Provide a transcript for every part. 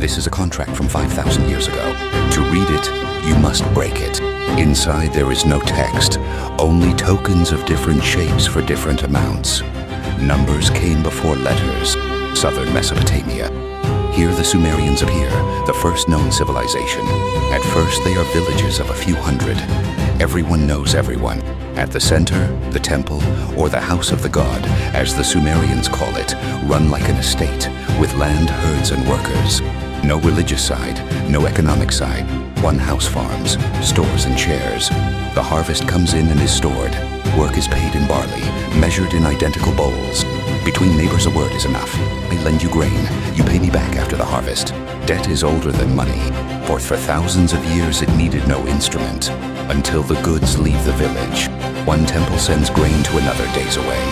This is a contract from 5,000 years ago. To read it, you must break it. Inside there is no text, only tokens of different shapes for different amounts. Numbers came before letters. Southern Mesopotamia. Here the Sumerians appear, the first known civilization. At first they are villages of a few hundred. Everyone knows everyone. At the center, the temple, or the house of the god, as the Sumerians call it, run like an estate, with land, herds, and workers. No religious side, no economic side. One house farms, stores and chairs. The harvest comes in and is stored. Work is paid in barley, measured in identical bowls. Between neighbors a word is enough. I lend you grain, you pay me back after the harvest. Debt is older than money, for thousands of years it needed no instrument, until the goods leave the village. One temple sends grain to another days away.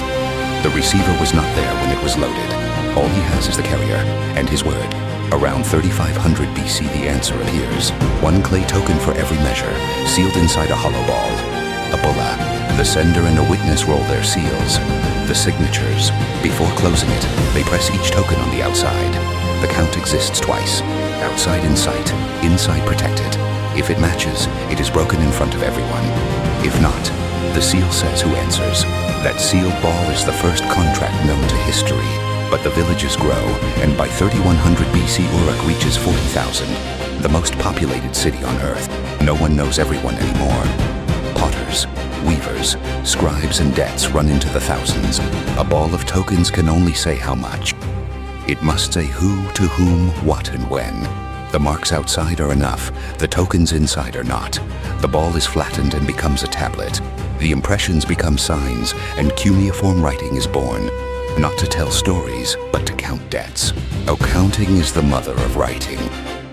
The receiver was not there when it was loaded. All he has is the carrier, and his word. Around 3500 BC the answer appears. One clay token for every measure, sealed inside a hollow ball. A bulla. The sender and a witness roll their seals. The signatures. Before closing it, they press each token on the outside. The count exists twice. Outside in sight, inside protected. If it matches, it is broken in front of everyone. If not, the seal says who answers. That sealed ball is the first contract known to history. But the villages grow, and by 3100 BC Uruk reaches 40,000, the most populated city on Earth. No one knows everyone anymore. Potters, weavers, scribes and debts run into the thousands. A ball of tokens can only say how much. It must say who, to whom, what and when. The marks outside are enough, the tokens inside are not. The ball is flattened and becomes a tablet. The impressions become signs, and cuneiform writing is born. Not to tell stories, but to count debts. Oh, counting is the mother of writing.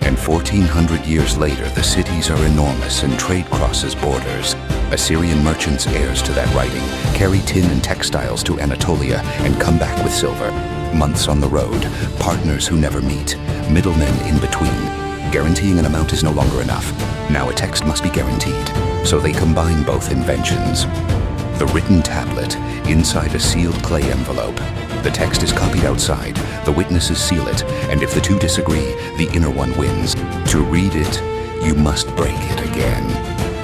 And 1400 years later, the cities are enormous and trade crosses borders. Assyrian merchants, heirs to that writing, carry tin and textiles to Anatolia and come back with silver. Months on the road, partners who never meet, middlemen in between. Guaranteeing an amount is no longer enough. Now a text must be guaranteed. So they combine both inventions. The written tablet, inside a sealed clay envelope. The text is copied outside, the witnesses seal it, and if the two disagree, the inner one wins. To read it, you must break it again.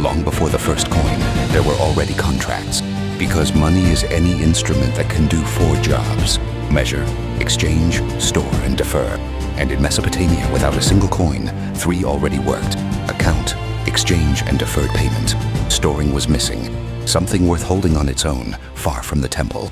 Long before the first coin, there were already contracts. Because money is any instrument that can do 4 jobs. Measure, exchange, store, and defer. And in Mesopotamia, without a single coin, 3 already worked. Account, exchange, and deferred payment. Storing was missing. Something worth holding on its own, far from the temple.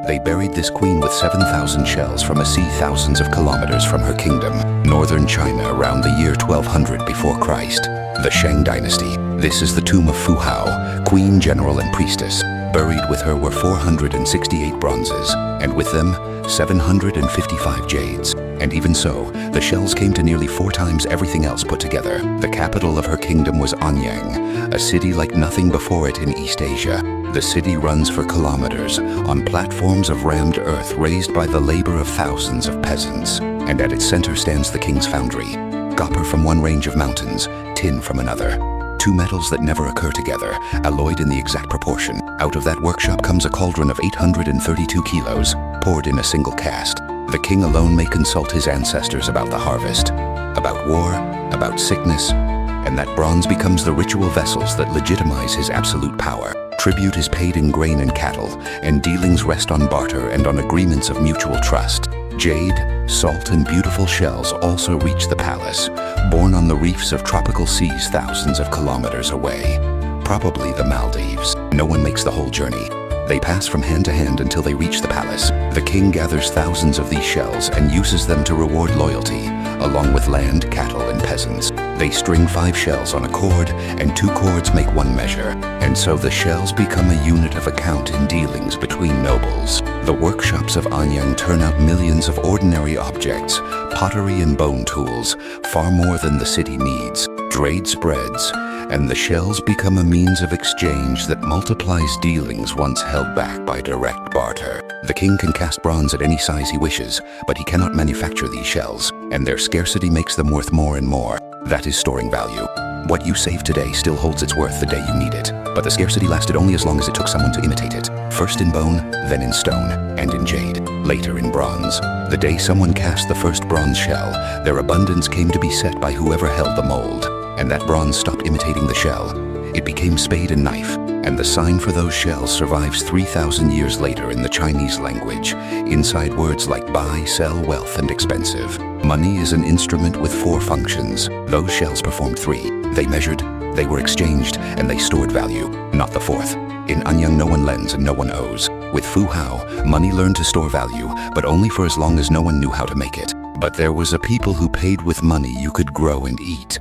They buried this queen with 7,000 shells from a sea thousands of kilometers from her kingdom, northern China, around the year 1200 before Christ. The Shang dynasty. This is the tomb of Fu Hao, queen, general, and priestess. Buried with her were 468 bronzes, and with them, 755 jades. And even so, the shells came to nearly 4 times everything else put together. The capital of her kingdom was Anyang, a city like nothing before it in East Asia. The city runs for kilometers, on platforms of rammed earth raised by the labor of thousands of peasants. And at its center stands the king's foundry. Copper from one range of mountains, tin from another. 2 metals that never occur together, alloyed in the exact proportion. Out of that workshop comes a cauldron of 832 kilos, poured in a single cast. The king alone may consult his ancestors about the harvest, about war, about sickness, and that bronze becomes the ritual vessels that legitimize his absolute power. Tribute is paid in grain and cattle, and dealings rest on barter and on agreements of mutual trust. Jade, salt, and beautiful shells also reach the palace, born on the reefs of tropical seas thousands of kilometers away. Probably the Maldives. No one makes the whole journey. They pass from hand to hand until they reach the palace. The king gathers thousands of these shells and uses them to reward loyalty, along with land, cattle, and peasants. They string 5 shells on a cord, and 2 cords make 1 measure. And so the shells become a unit of account in dealings between nobles. The workshops of Anyang turn out millions of ordinary objects, pottery and bone tools, far more than the city needs. Trade spreads, and the shells become a means of exchange that multiplies dealings once held back by direct barter. The king can cast bronze at any size he wishes, but he cannot manufacture these shells, and their scarcity makes them worth more and more. That is storing value. What you save today still holds its worth the day you need it, but the scarcity lasted only as long as it took someone to imitate it. First in bone, then in stone, and in jade. later in bronze. The day someone cast the first bronze shell, their abundance came to be set by whoever held the mold, and that bronze stopped imitating the shell. It became spade and knife, and the sign for those shells survives 3,000 years later in the Chinese language, inside words like buy, sell, wealth, and expensive. Money is an instrument with 4 functions. Those shells performed 3. They measured, they were exchanged, and they stored value, not the 4th. In Anyang, no one lends and no one owes. With Fu Hao, money learned to store value, but only for as long as no one knew how to make it. But there was a people who paid with money you could grow and eat.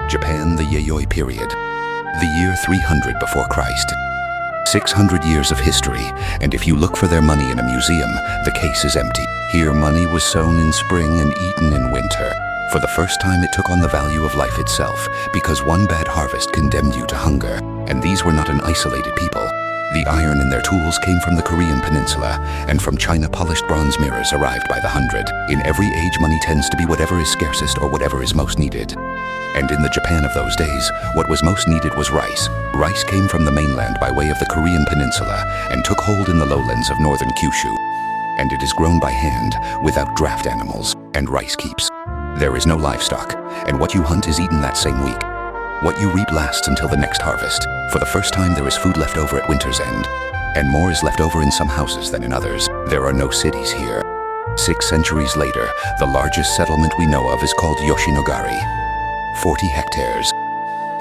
Japan, the Yayoi period. The year 300 before Christ. 600 years of history, and if you look for their money in a museum, the case is empty. Here money was sown in spring and eaten in winter. For the first time it took on the value of life itself, because one bad harvest condemned you to hunger. And these were not an isolated people. The iron in their tools came from the Korean peninsula, and from China polished bronze mirrors arrived by the hundred. In every age money tends to be whatever is scarcest or whatever is most needed. And in the Japan of those days, what was most needed was rice. Rice came from the mainland by way of the Korean peninsula and took hold in the lowlands of northern Kyushu. And it is grown by hand, without draft animals, and rice keeps. There is no livestock, and what you hunt is eaten that same week. What you reap lasts until the next harvest. For the first time there is food left over at winter's end, and more is left over in some houses than in others. There are no cities here. 6 centuries later, the largest settlement we know of is called Yoshinogari. 40 hectares,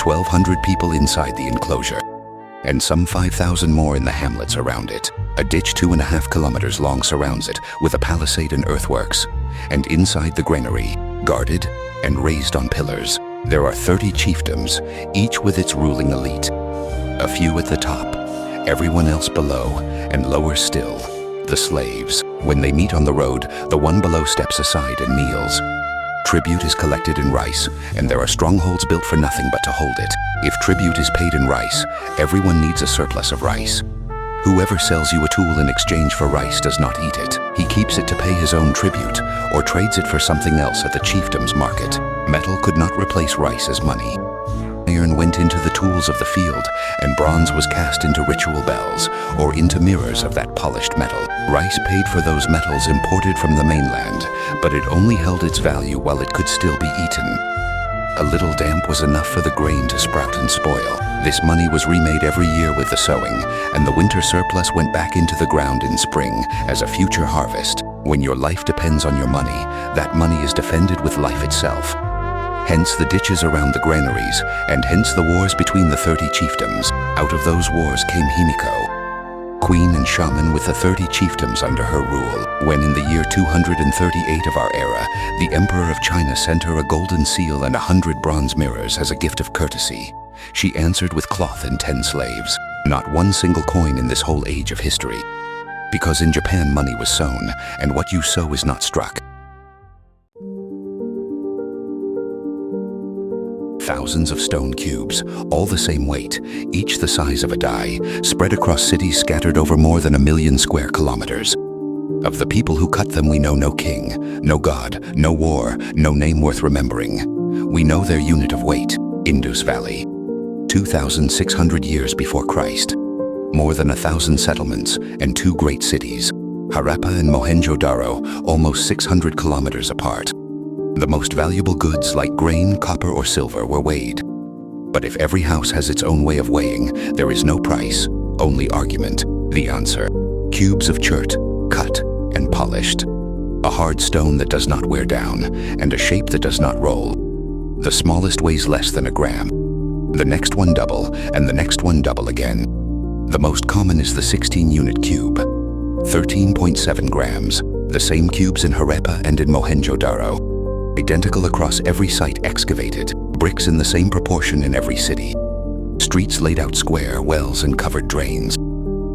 1,200 people inside the enclosure, and some 5,000 more in the hamlets around it. A ditch 2.5 kilometers long surrounds it, with a palisade and earthworks. And inside the granary, guarded and raised on pillars, there are 30 chiefdoms, each with its ruling elite. A few at the top, everyone else below, and lower still, the slaves. When they meet on the road, the one below steps aside and kneels. Tribute is collected in rice, and there are strongholds built for nothing but to hold it. If tribute is paid in rice, everyone needs a surplus of rice. Whoever sells you a tool in exchange for rice does not eat it. He keeps it to pay his own tribute, or trades it for something else at the chiefdom's market. Metal could not replace rice as money. Iron went into the tools of the field, and bronze was cast into ritual bells, or into mirrors of that polished metal. Rice paid for those metals imported from the mainland, but it only held its value while it could still be eaten. A little damp was enough for the grain to sprout and spoil. This money was remade every year with the sowing, and the winter surplus went back into the ground in spring as a future harvest. When your life depends on your money, that money is defended with life itself. Hence the ditches around the granaries, and hence the wars between the 30 chiefdoms. Out of those wars came Himiko, queen and shaman with the 30 chiefdoms under her rule. When in the year 238 of our era, the Emperor of China sent her a golden seal and 100 bronze mirrors as a gift of courtesy, she answered with cloth and 10 slaves. Not one single coin in this whole age of history. Because in Japan money was sown, and what you sow is not struck. Thousands of stone cubes, all the same weight, each the size of a die, spread across cities scattered over more than 1 million square kilometers. Of the people who cut them we know no king, no god, no war, no name worth remembering. We know their unit of weight, Indus Valley. 2,600 years before Christ. More than 1,000 settlements and 2 great cities, Harappa and Mohenjo-Daro, almost 600 kilometers apart. The most valuable goods like grain, copper, or silver were weighed. But if every house has its own way of weighing, there is no price, only argument. The answer: cubes of chert, cut and polished. A hard stone that does not wear down, and a shape that does not roll. The smallest weighs less than a gram. The next one double, and the next one double again. The most common is the 16-unit cube, 13.7 grams. The same cubes in Harappa and in Mohenjo-Daro. Identical across every site excavated, bricks in the same proportion in every city. Streets laid out square, wells and covered drains.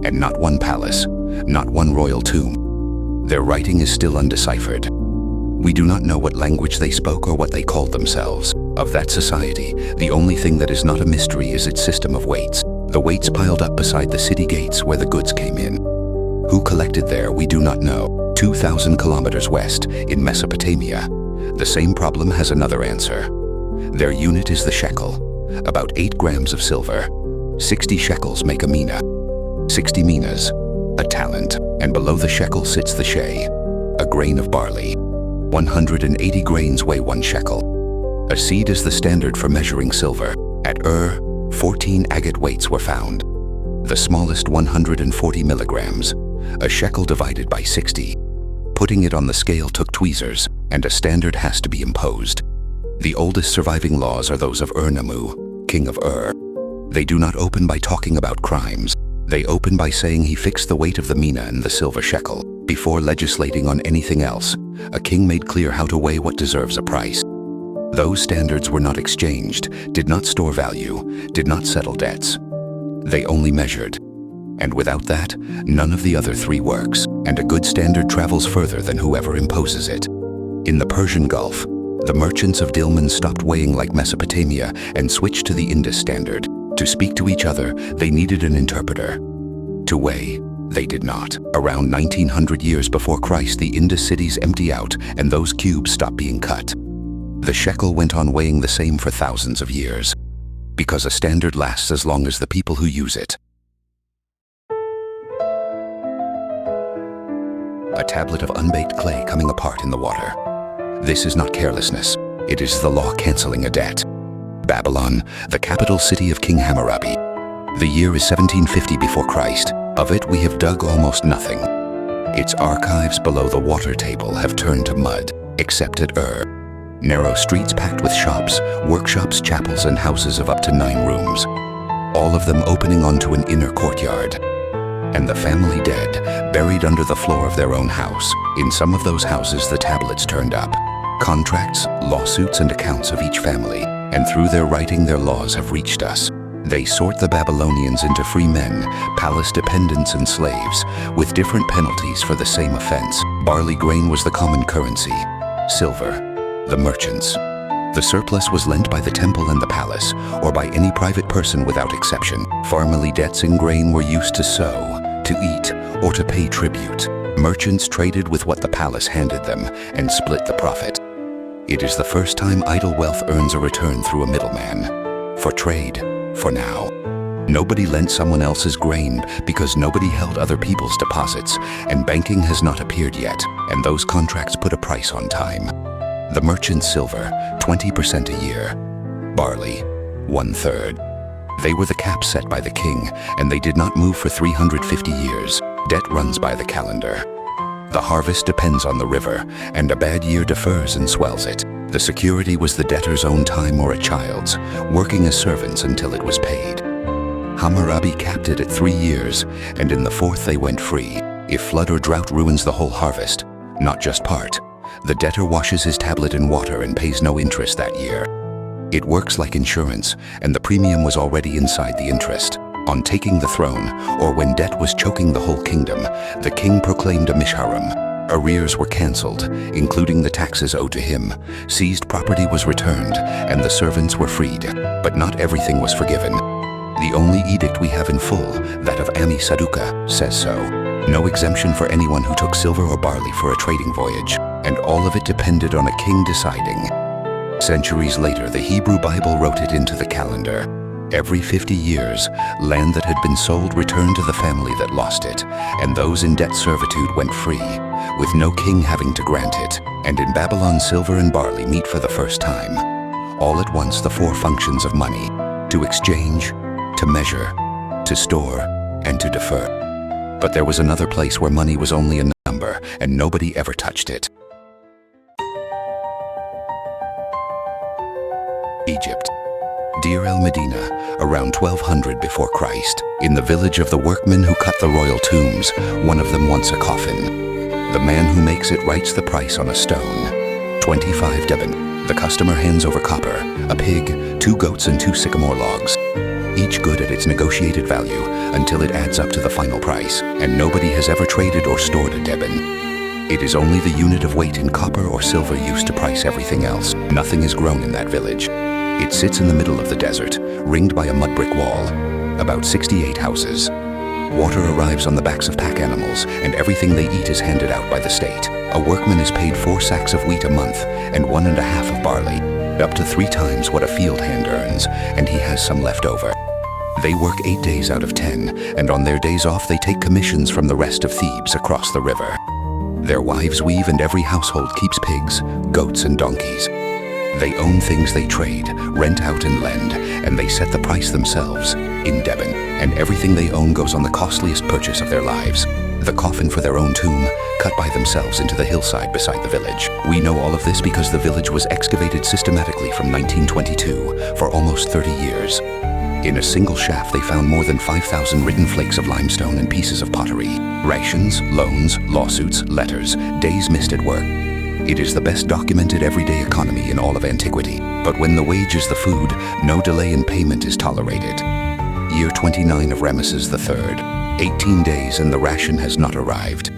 And not one palace, not one royal tomb. Their writing is still undeciphered. We do not know what language they spoke or what they called themselves. Of that society, the only thing that is not a mystery is its system of weights. The weights piled up beside the city gates where the goods came in. Who collected there, we do not know. 2,000 kilometers west, in Mesopotamia, the same problem has another answer. Their unit is the shekel, about 8 grams of silver. 60 shekels make a mina. 60 minas, a talent, and below the shekel sits the shay, a grain of barley. 180 grains weigh 1 shekel. A seed is the standard for measuring silver. At 14 agate weights were found. The smallest 140 milligrams, a shekel divided by 60. Putting it on the scale took tweezers, and a standard has to be imposed. The oldest surviving laws are those of Namu, king of They do not open by talking about crimes. They open by saying he fixed the weight of the mina and the silver shekel. Before legislating on anything else, a king made clear how to weigh what deserves a price. Those standards were not exchanged, did not store value, did not settle debts. They only measured. And without that, none of the other 3 works, and a good standard travels further than whoever imposes it. In the Persian Gulf, the merchants of Dilmun stopped weighing like Mesopotamia and switched to the Indus standard. To speak to each other, they needed an interpreter. To weigh, they did not. Around 1900 years before Christ, the Indus cities empty out and those cubes stopped being cut. The shekel went on weighing the same for thousands of years, because a standard lasts as long as the people who use it. A tablet of unbaked clay coming apart in the water. This is not carelessness. It is the law canceling a debt. Babylon, the capital city of King Hammurabi. The year is 1750 before Christ. Of it we have dug almost nothing. Its archives below the water table have turned to mud, except at Narrow streets packed with shops, workshops, chapels, and houses of up to 9 rooms, all of them opening onto an inner courtyard. And the family dead, buried under the floor of their own house. In some of those houses the tablets turned up. Contracts, lawsuits, and accounts of each family, and through their writing their laws have reached us. They sort the Babylonians into free men, palace dependents, and slaves, with different penalties for the same offense. Barley grain was the common currency. Silver, the merchants. The surplus was lent by the temple and the palace, or by any private person without exception. Family debts in grain were used to sow, to eat, or to pay tribute. Merchants traded with what the palace handed them and split the profit. It is the first time idle wealth earns a return through a middleman. For trade, for now. Nobody lent someone else's grain because nobody held other people's deposits, and banking has not appeared yet, and those contracts put a price on time. The merchant's silver, 20% a year. Barley, 1/3. They were the cap set by the king, and they did not move for 350 years. Debt runs by the calendar. The harvest depends on the river, and a bad year defers and swells it. The security was the debtor's own time or a child's, working as servants until it was paid. Hammurabi capped it at 3 years, and in the 4th they went free. If flood or drought ruins the whole harvest, not just part, the debtor washes his tablet in water and pays no interest that year. It works like insurance, and the premium was already inside the interest. On taking the throne, or when debt was choking the whole kingdom, the king proclaimed a misharam. Arrears were cancelled, including the taxes owed to him. Seized property was returned, and the servants were freed. But not everything was forgiven. The only edict we have in full, that of Ami Saduqa, says so. No exemption for anyone who took silver or barley for a trading voyage, and all of it depended on a king deciding. Centuries later, the Hebrew Bible wrote it into the calendar. Every 50 years, land that had been sold returned to the family that lost it, and those in debt servitude went free, with no king having to grant it. And in Babylon, silver and barley meet for the first time. All at once, the 4 functions of money: to exchange, to measure, to store, and to defer. But there was another place where money was only a number, and nobody ever touched it. Egypt. Deir el-Medina, around 1200 before Christ. In the village of the workmen who cut the royal tombs, one of them wants a coffin. The man who makes it writes the price on a stone. 25 deben. The customer hands over copper, a pig, 2 goats, and 2 sycamore logs. Each good at its negotiated value until it adds up to the final price, and nobody has ever traded or stored a deben. It is only the unit of weight in copper or silver used to price everything else. Nothing is grown in that village. It sits in the middle of the desert, ringed by a mud brick wall. About 68 houses. Water arrives on the backs of pack animals, and everything they eat is handed out by the state. A workman is paid 4 sacks of wheat a month, and 1.5 of barley, up to 3 times what a field hand earns, and he has some left over. They work 8 days out of 10, and on their days off they take commissions from the rest of Thebes across the river. Their wives weave, and every household keeps pigs, goats, and donkeys. They own things they trade, rent out and lend, and they set the price themselves in deben, and everything they own goes on the costliest purchase of their lives. The coffin for their own tomb, cut by themselves into the hillside beside the village. We know all of this because the village was excavated systematically from 1922 for almost 30 years. In a single shaft, they found more than 5,000 written flakes of limestone and pieces of pottery, rations, loans, lawsuits, letters, days missed at work. It is the best documented everyday economy in all of antiquity. But when the wage is the food, no delay in payment is tolerated. Year 29 of Ramesses III, 18 days and the ration has not arrived.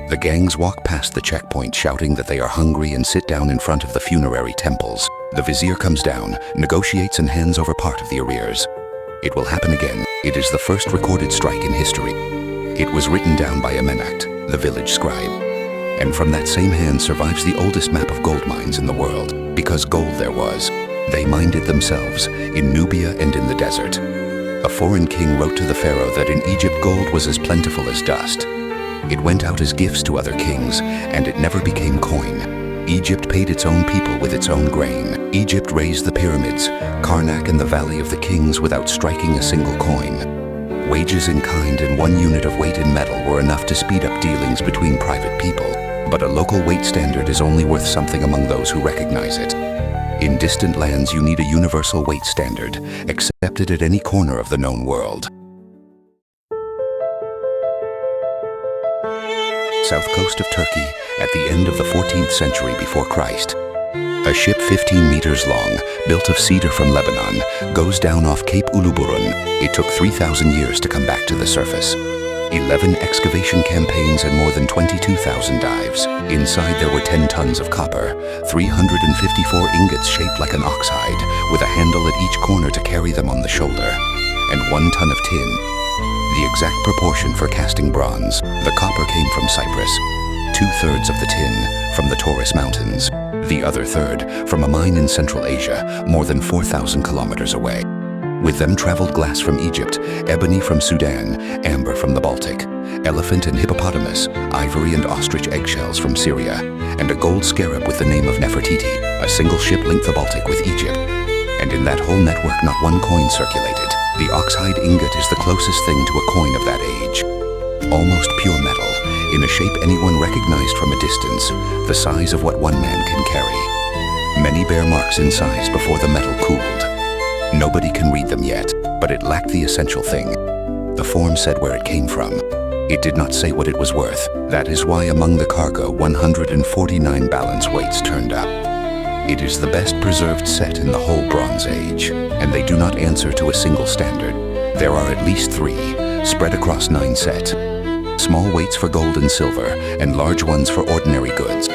The gangs walk past the checkpoint shouting that they are hungry and sit down in front of the funerary temples. The vizier comes down, negotiates and hands over part of the arrears. It will happen again. It is the first recorded strike in history. It was written down by Amenacht, the village scribe. And from that same hand survives the oldest map of gold mines in the world, because gold there was. They mined it themselves, in Nubia and in the desert. A foreign king wrote to the pharaoh that in Egypt gold was as plentiful as dust. It went out as gifts to other kings, and it never became coin. Egypt paid its own people with its own grain. Egypt raised the pyramids, Karnak and the Valley of the Kings without striking a single coin. Wages in kind and 1 unit of weight in metal were enough to speed up dealings between private people. But a local weight standard is only worth something among those who recognize it. In distant lands, you need a universal weight standard, accepted at any corner of the known world. South coast of Turkey, at the end of the 14th century before Christ. A ship 15 meters long, built of cedar from Lebanon, goes down off Cape Uluburun. It took 3,000 years to come back to the surface. 11 excavation campaigns and more than 22,000 dives. Inside there were 10 tons of copper, 354 ingots shaped like an ox hide, with a handle at each corner to carry them on the shoulder, and 1 ton of tin. The exact proportion for casting bronze. The copper came from Cyprus, 2/3 of the tin from the Taurus Mountains, the other third from a mine in Central Asia, more than 4,000 kilometers away. With them traveled glass from Egypt, ebony from Sudan, amber from the Baltic, elephant and hippopotamus, ivory and ostrich eggshells from Syria, and a gold scarab with the name of Nefertiti. A single ship linked the Baltic with Egypt, and in that whole network not one coin circulated. The oxhide ingot is the closest thing to a coin of that age. Almost pure metal, in a shape anyone recognized from a distance, the size of what one man can carry. Many bear marks in size before the metal cooled. Nobody can read them yet, but it lacked the essential thing. The form said where it came from. It did not say what it was worth. That is why among the cargo 149 balance weights turned up. It is the best preserved set in the whole Bronze Age, and they do not answer to a single standard. There are at least 3, spread across 9 sets. Small weights for gold and silver, and large ones for ordinary goods.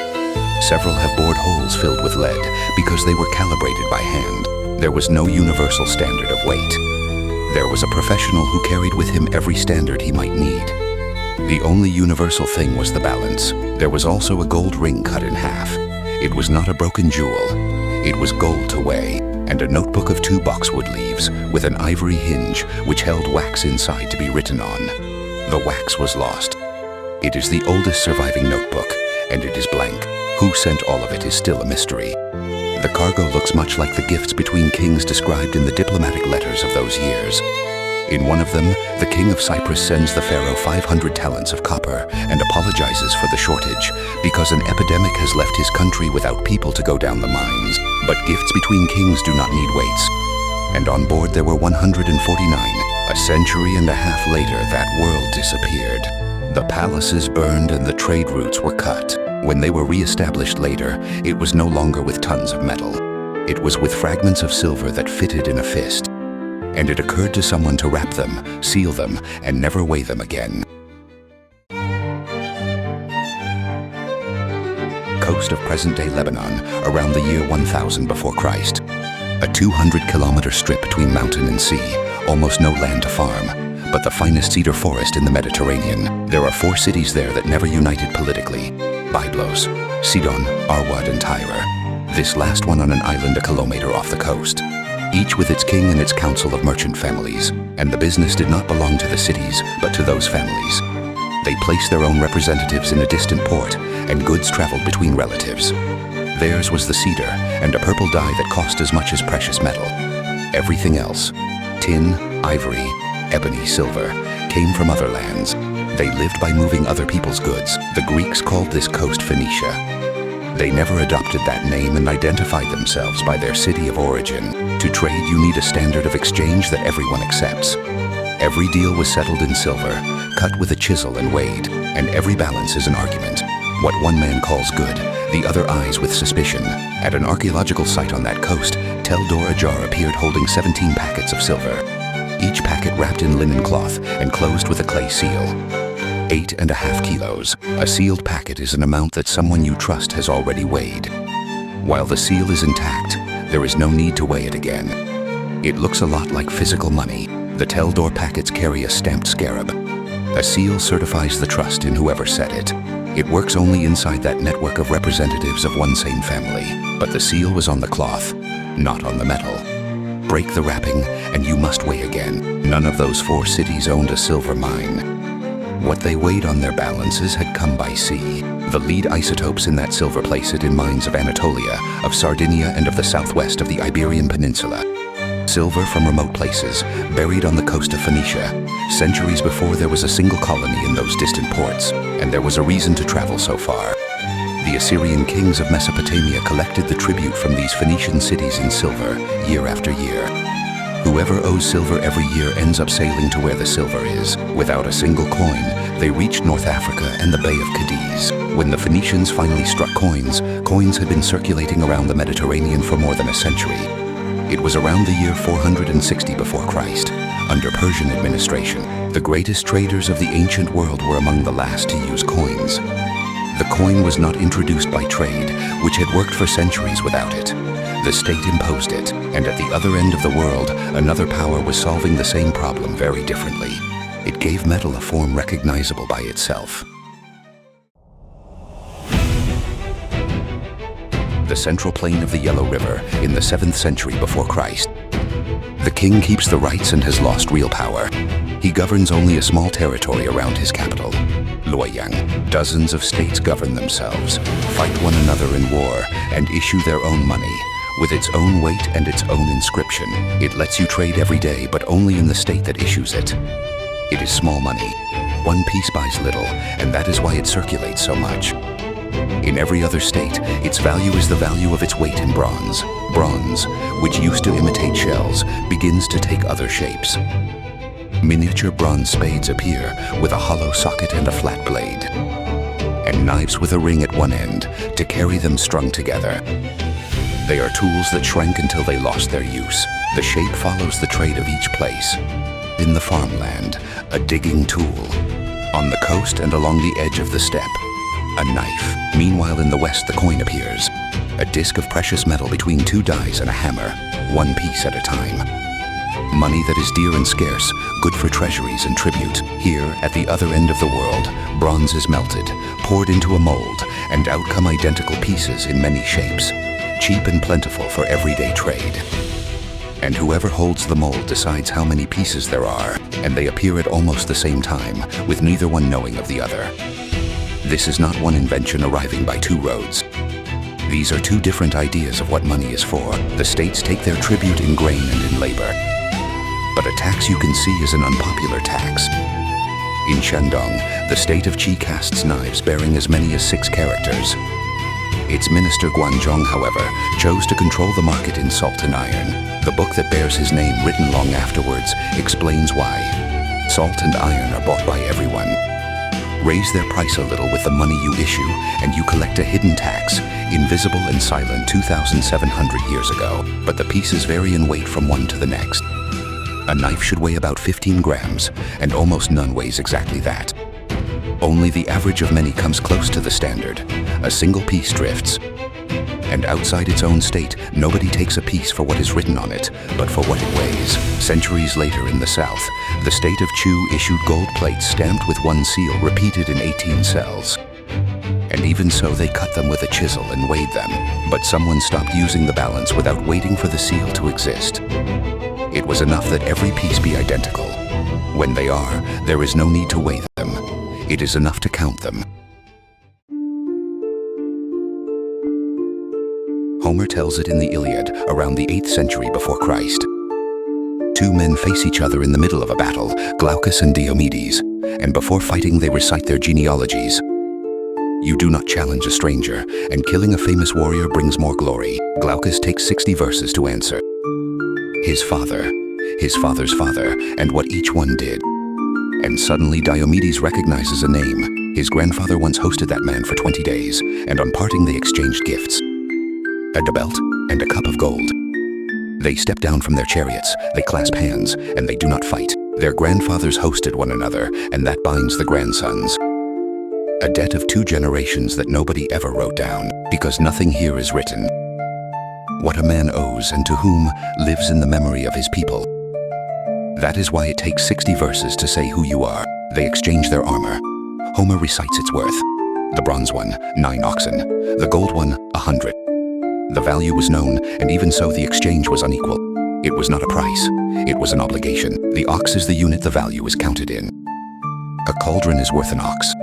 Several have bored holes filled with lead because they were calibrated by hand. There was no universal standard of weight. There was a professional who carried with him every standard he might need. The only universal thing was the balance. There was also a gold ring cut in half. It was not a broken jewel. It was gold to weigh, and a notebook of 2 boxwood leaves with an ivory hinge which held wax inside to be written on. The wax was lost. It is the oldest surviving notebook, and it is blank. Who sent all of it is still a mystery. The cargo looks much like the gifts between kings described in the diplomatic letters of those years. In one of them, the king of Cyprus sends the pharaoh 500 talents of copper and apologizes for the shortage because an epidemic has left his country without people to go down the mines. But gifts between kings do not need weights. And on board there were 149. A century and a half later, that world disappeared. The palaces burned and the trade routes were cut. When they were re-established later, it was no longer with tons of metal. It was with fragments of silver that fitted in a fist. And it occurred to someone to wrap them, seal them, and never weigh them again. Coast of present-day Lebanon, around the year 1000 before Christ. A 200-kilometer strip between mountain and sea, almost no land to farm, but the finest cedar forest in the Mediterranean. There are 4 cities there that never united politically: Byblos, Sidon, Arwad, and Tyre. This last one on an island a kilometer off the coast. each with its king and its council of merchant families, and the business did not belong to the cities, but to those families. They placed their own representatives in a distant port, and goods traveled between relatives. Theirs was the cedar, and a purple dye that cost as much as precious metal. Everything else, tin, ivory, ebony, silver, came from other lands. They lived by moving other people's goods. The Greeks called this coast Phoenicia. They never adopted that name and identified themselves by their city of origin. To trade, you need a standard of exchange that everyone accepts. Every deal was settled in silver, cut with a chisel and weighed, and every balance is an argument. What one man calls good, the other eyes with suspicion. At an archaeological site on that coast, Tel Dor a jar appeared holding 17 packets of silver. Each packet wrapped in linen cloth and closed with a clay seal. 8.5 kilos. A sealed packet is an amount that someone you trust has already weighed. While the seal is intact, there is no need to weigh it again. It looks a lot like physical money. The Tel Dor packets carry a stamped scarab. A seal certifies the trust in whoever said it. It works only inside that network of representatives of one same family, but the seal was on the cloth, not on the metal. Break the wrapping, and you must weigh again. None of those 4 cities owned a silver mine. What they weighed on their balances had come by sea. The lead isotopes in that silver place it in mines of Anatolia, of Sardinia, and of the southwest of the Iberian Peninsula. Silver from remote places, buried on the coast of Phoenicia, centuries before there was a single colony in those distant ports, and there was a reason to travel so far. The Assyrian kings of Mesopotamia collected the tribute from these Phoenician cities in silver, year after year. Whoever owes silver every year ends up sailing to where the silver is. Without a single coin, they reached North Africa and the Bay of Cadiz. When the Phoenicians finally struck coins, coins had been circulating around the Mediterranean for more than a century. It was around the year 460 before Christ, under Persian administration. The greatest traders of the ancient world were among the last to use coins. The coin was not introduced by trade, which had worked for centuries without it. The state imposed it, and at the other end of the world, another power was solving the same problem very differently. It gave metal a form recognizable by itself. The central plain of the Yellow River in the 7th century before Christ. The king keeps the rights and has lost real power. He governs only a small territory around his capital, Luoyang. Dozens of states govern themselves, fight one another in war, and issue their own money, with its own weight and its own inscription. It lets you trade every day, but only in the state that issues it. It is small money. One piece buys little, and that is why it circulates so much. In every other state, its value is the value of its weight in bronze. Bronze, which used to imitate shells, begins to take other shapes. Miniature bronze spades appear with a hollow socket and a flat blade, and knives with a ring at one end to carry them strung together. They are tools that shrank until they lost their use. The shape follows the trade of each place. In the farmland, a digging tool. On the coast and along the edge of the steppe, a knife. Meanwhile, in the west, the coin appears. A disc of precious metal between 2 dies and a hammer, one piece at a time. Money that is dear and scarce, good for treasuries and tribute. Here, at the other end of the world, bronze is melted, poured into a mold, and out come identical pieces in many shapes, cheap and plentiful for everyday trade. And whoever holds the mold decides how many pieces there are, and they appear at almost the same time, with neither one knowing of the other. This is not one invention arriving by 2 roads. These are 2 different ideas of what money is for. The states take their tribute in grain and in labor. But a tax you can see is an unpopular tax. In Shandong, the state of Qi casts knives bearing as many as 6 characters. Its minister Guanzhong, however, chose to control the market in salt and iron. The book that bears his name, written long afterwards, explains why. Salt and iron are bought by everyone. Raise their price a little with the money you issue, and you collect a hidden tax, invisible and silent 2,700 years ago. But the pieces vary in weight from one to the next. A knife should weigh about 15 grams, and almost none weighs exactly that. Only the average of many comes close to the standard. A single piece drifts. And outside its own state, nobody takes a piece for what is written on it, but for what it weighs. Centuries later in the south, the state of Chu issued gold plates stamped with 1 seal repeated in 18 cells. And even so they cut them with a chisel and weighed them. But someone stopped using the balance without waiting for the seal to exist. It was enough that every piece be identical. When they are, there is no need to weigh them. It is enough to count them. Homer tells it in the Iliad around the 8th century before Christ. Two men face each other in the middle of a battle, Glaucus and Diomedes, and before fighting they recite their genealogies. You do not challenge a stranger, and killing a famous warrior brings more glory. Glaucus takes 60 verses to answer. His father, his father's father, and what each one did. And suddenly Diomedes recognizes a name. His grandfather once hosted that man for 20 days, and on parting they exchanged gifts. A belt and a cup of gold. They step down from their chariots, they clasp hands, and they do not fight. Their grandfathers hosted one another, and that binds the grandsons. A debt of 2 generations that nobody ever wrote down, because nothing here is written. What a man owes and to whom lives in the memory of his people. That is why it takes 60 verses to say who you are. They exchange their armor. Homer recites its worth. The bronze one, 9 oxen. The gold one, 100. The value was known, and even so the exchange was unequal. It was not a price, it was an obligation. The ox is the unit the value is counted in. A cauldron is worth an ox.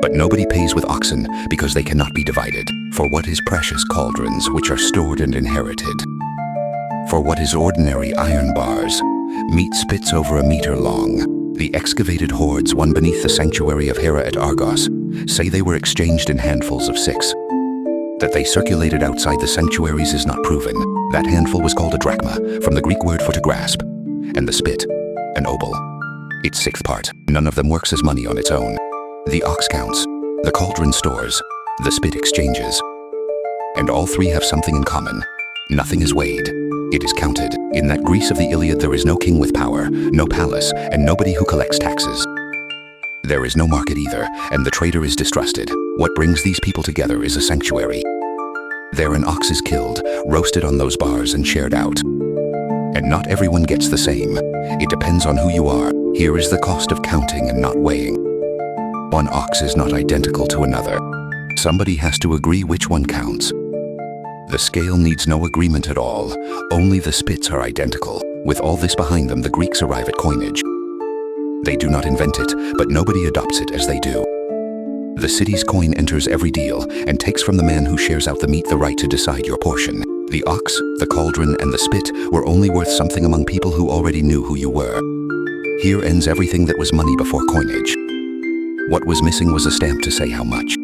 But nobody pays with oxen because they cannot be divided. For what is precious cauldrons which are stored and inherited? For what is ordinary iron bars? Meat spits over a meter long. The excavated hoards won beneath the sanctuary of Hera at Argos say they were exchanged in handfuls of 6. That they circulated outside the sanctuaries is not proven. That handful was called a drachma, from the Greek word for to grasp, and the spit, an obol. Its 6th part. None of them works as money on its own. The ox counts, the cauldron stores, the spit exchanges. And all 3 have something in common. Nothing is weighed. It is counted. In that Greece of the Iliad there is no king with power, no palace, and nobody who collects taxes. There is no market either, and the trader is distrusted. What brings these people together is a sanctuary. There an ox is killed, roasted on those bars and shared out. And not everyone gets the same. It depends on who you are. Here is the cost of counting and not weighing. One ox is not identical to another. Somebody has to agree which one counts. The scale needs no agreement at all. Only the spits are identical. With all this behind them, the Greeks arrive at coinage. They do not invent it, but nobody adopts it as they do. The city's coin enters every deal and takes from the man who shares out the meat the right to decide your portion. The ox, the cauldron, and the spit were only worth something among people who already knew who you were. Here ends everything that was money before coinage. What was missing was a stamp to say how much.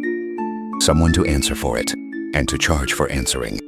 Someone to answer for it, and to charge for answering.